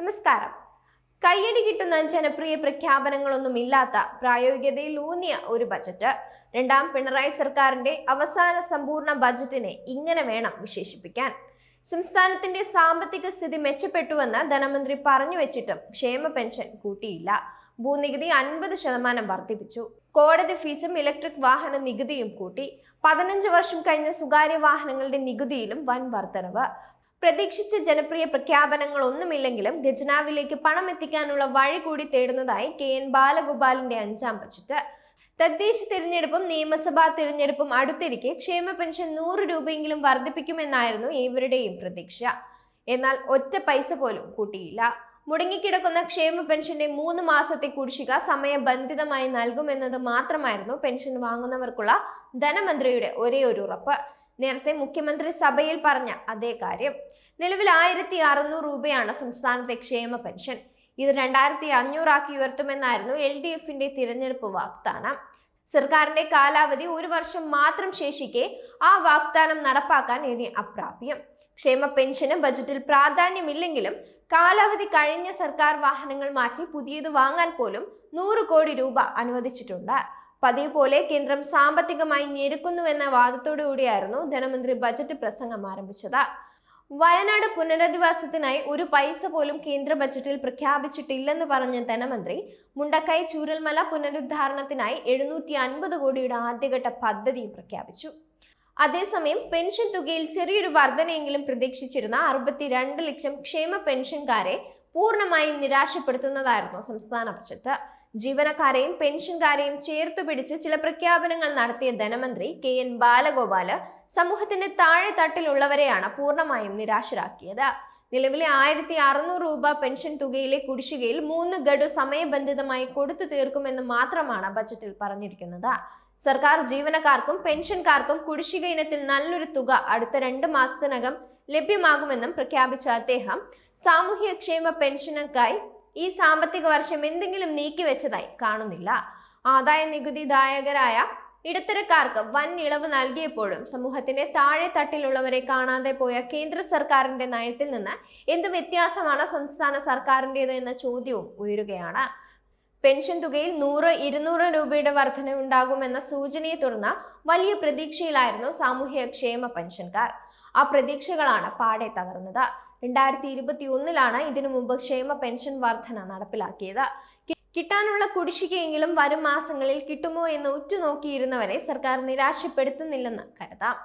നമസ്കാരം. കയ്യടി കിട്ടുന്ന ജനപ്രിയ പ്രഖ്യാപനങ്ങളൊന്നുമില്ലാത്ത പ്രായോഗികതയിലൂന്നിയ ഒരു ബജറ്റ്. രണ്ടാം പിണറായി സർക്കാരിന്റെ അവസാന സമ്പൂർണ്ണ ബജറ്റിനെ ഇങ്ങനെ വേണം വിശേഷിപ്പിക്കാൻ. സംസ്ഥാനത്തിന്റെ സാമ്പത്തിക സ്ഥിതി മെച്ചപ്പെട്ടുവെന്ന് ധനമന്ത്രി പറഞ്ഞു വെച്ചിട്ടും ക്ഷേമ പെൻഷൻ കൂട്ടിയില്ല. ഭൂനികുതി 50% വർദ്ധിപ്പിച്ചു. കോടതി ഫീസും ഇലക്ട്രിക് വാഹന നികുതിയും കൂട്ടി. 15 വർഷം കഴിഞ്ഞ സ്വകാര്യ വാഹനങ്ങളുടെ നികുതിയിലും വൻ വർധനവ്. പ്രതീക്ഷിച്ച ജനപ്രിയ പ്രഖ്യാപനങ്ങളൊന്നുമില്ലെങ്കിലും ഖജനാവിലേക്ക് പണം എത്തിക്കാനുള്ള വഴി കൂടി തേടുന്നതായി KN ബാലഗോപാലിന്റെ 5ാം ബജറ്റ്. തദ്ദേശ തിരഞ്ഞെടുപ്പും നിയമസഭാ തിരഞ്ഞെടുപ്പും അടുത്തിരിക്കെ ക്ഷേമ പെൻഷൻ 100 രൂപയെങ്കിലും വർദ്ധിപ്പിക്കുമെന്നായിരുന്നു ഏവരുടെയും പ്രതീക്ഷ. എന്നാൽ ഒറ്റ പൈസ പോലും കൂട്ടിയില്ല. മുടങ്ങിക്കിടക്കുന്ന ക്ഷേമ പെൻഷന്റെ 3 മാസത്തെ കുടിശ്ശിക സമയബന്ധിതമായി നൽകുമെന്നത് മാത്രമായിരുന്നു പെൻഷൻ വാങ്ങുന്നവർക്കുള്ള ധനമന്ത്രിയുടെ ഒരേ ഒരു ഉറപ്പ്. നേരത്തെ മുഖ്യമന്ത്രി സഭയിൽ പറഞ്ഞ അതേ കാര്യം. നിലവിൽ 1600 രൂപയാണ് സംസ്ഥാനത്തെ ക്ഷേമ പെൻഷൻ. ഇത് 2500 ആക്കി ഉയർത്തുമെന്നായിരുന്നു LDFന്റെ തിരഞ്ഞെടുപ്പ് വാഗ്ദാനം. സർക്കാരിന്റെ കാലാവധി 1 വർഷം മാത്രം ശേഷിക്കെ ആ വാഗ്ദാനം നടപ്പാക്കാൻ ഇനി അപ്രാപ്യം. ക്ഷേമ പെൻഷന് ബജറ്റിൽ പ്രാധാന്യമില്ലെങ്കിലും കാലാവധി കഴിഞ്ഞ സർക്കാർ വാഹനങ്ങൾ മാറ്റി പുതിയത് വാങ്ങാൻ പോലും 100 കോടി രൂപ അനുവദിച്ചിട്ടുണ്ട്. പതിവ് പോലെ കേന്ദ്രം സാമ്പത്തികമായി ഞെരുക്കുന്നുവെന്ന വാദത്തോടുകൂടിയായിരുന്നു ധനമന്ത്രി ബജറ്റ് പ്രസംഗം ആരംഭിച്ചത്. വയനാട് പുനരധിവാസത്തിനായി 1 പൈസ പോലും കേന്ദ്ര ബജറ്റിൽ പ്രഖ്യാപിച്ചിട്ടില്ലെന്ന് പറഞ്ഞ ധനമന്ത്രി മുണ്ടക്കൈ ചൂരൽമല പുനരുദ്ധാരണത്തിനായി 750 കോടിയുടെ ആദ്യഘട്ട പദ്ധതി പ്രഖ്യാപിച്ചു. അതേസമയം പെൻഷൻ തുകയിൽ ചെറിയൊരു വർധനയെങ്കിലും പ്രതീക്ഷിച്ചിരുന്ന 62 ലക്ഷം ക്ഷേമ പെൻഷൻകാരെ പൂർണ്ണമായും നിരാശപ്പെടുത്തുന്നതായിരുന്നു സംസ്ഥാന ബജറ്റ്. ജീവനക്കാരെയും പെൻഷൻകാരെയും ചേർത്തു പിടിച്ച് ചില പ്രഖ്യാപനങ്ങൾ നടത്തിയ ധനമന്ത്രി KN ബാലഗോപാല് സമൂഹത്തിന്റെ താഴെ തട്ടിലുള്ളവരെയാണ് പൂർണ്ണമായും നിരാശരാക്കിയത്. നിലവിലെ 1600 രൂപ പെൻഷൻ തുകയിലെ കുടിശ്ശികയിൽ 3 ഗഡു സമയബന്ധിതമായി കൊടുത്തു തീർക്കുമെന്ന് മാത്രമാണ് ബജറ്റിൽ പറഞ്ഞിരിക്കുന്നത്. സർക്കാർ ജീവനക്കാർക്കും പെൻഷൻകാർക്കും കുടിശ്ശിക ഇനത്തിൽ നല്ലൊരു തുക അടുത്ത 2 മാസത്തിനകം ലഭ്യമാകുമെന്നും പ്രഖ്യാപിച്ച അദ്ദേഹം സാമൂഹ്യക്ഷേമ പെൻഷനർക്കായി ഈ സാമ്പത്തിക വർഷം എന്തെങ്കിലും നീക്കിവെച്ചതായി കാണുന്നില്ല. ആദായ നികുതിദായകരായ ഇടത്തരക്കാർക്ക് വൻ ഇളവ് നൽകിയപ്പോഴും സമൂഹത്തിന്റെ താഴെ തട്ടിലുള്ളവരെ കാണാതെ പോയ കേന്ദ്ര സർക്കാരിന്റെ നയത്തിൽ നിന്ന് എന്ത് വ്യത്യാസമാണ് സംസ്ഥാന സർക്കാരിൻ്റെത് എന്ന ചോദ്യവും ഉയരുകയാണ്. പെൻഷൻ തുകയിൽ 100-200 രൂപയുടെ വർധനവുണ്ടാകുമെന്ന സൂചനയെ തുടർന്ന് വലിയ പ്രതീക്ഷയിലായിരുന്നു സാമൂഹ്യക്ഷേമ പെൻഷൻകാർ. ആ പ്രതീക്ഷകളാണ് പാടെ തകർന്നത്. 2021 ഇതിനു മുമ്പ് ക്ഷേമ പെൻഷൻ വർധന നടപ്പിലാക്കിയത്. കിട്ടാനുള്ള കുടിശ്ശികയെങ്കിലും വരും മാസങ്ങളിൽ കിട്ടുമോ എന്ന് ഉറ്റുനോക്കിയിരുന്നവരെ സർക്കാർ നിരാശപ്പെടുത്തുന്നില്ലെന്ന് കരുതാം.